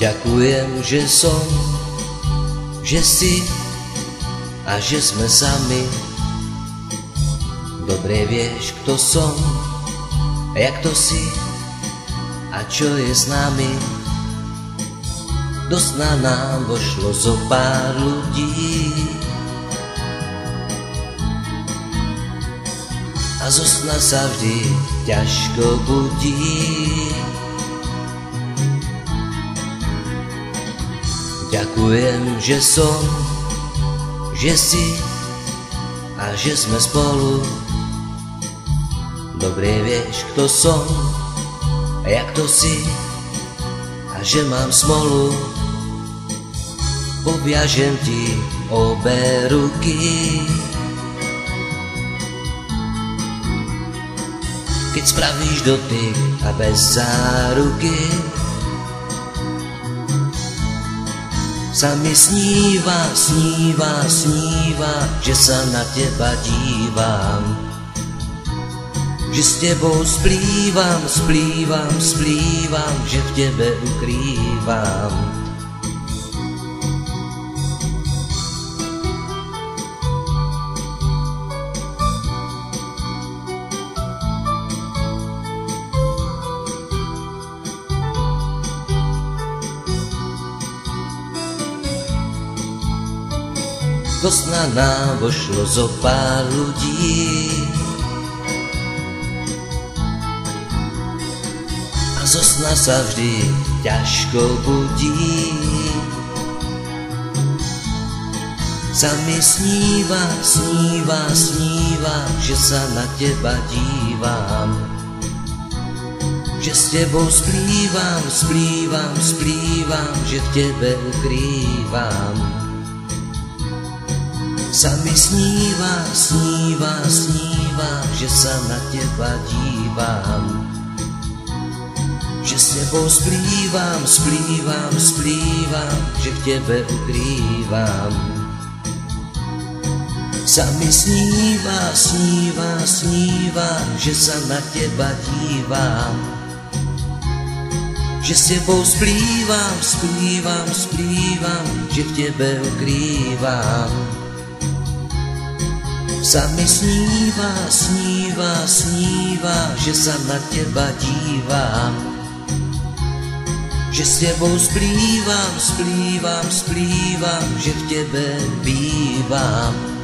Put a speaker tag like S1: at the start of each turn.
S1: Ďakujem, že som, že si a že sme sami. Dobre vieš, kto som, jak to si a čo je s nami. Do sna nám vošlo zo pár ľudí a zo sna sa vždy ťažko budí. Ďakujem, že som, že si a že sme spolu. Dobre vieš, kto som a jak to si a že mám smolu. Poviažem ti obe ruky, keď spravíš dotyk a bez záruky sa mi sníva, že sa na teba dívam, že s tebou splývam, že v tebe ukrývam. Do sna nám vošlo zo pár ľudí a zo sna sa vždy ťažko budí. Sa mi sníva, že sa na teba dívam, že s tebou splývam, že v tebe ukrývam. Sa mi sníva, že sa na teba dívam, že s tebou splývam, že v tebe ukrývam. Sa mi sníva, že sa na teba dívam, že s tebou splývam, že v tebe ukrývam. Sa mi sníva, že sa na teba dívam, že s tebou splývam, že v tebe bývam.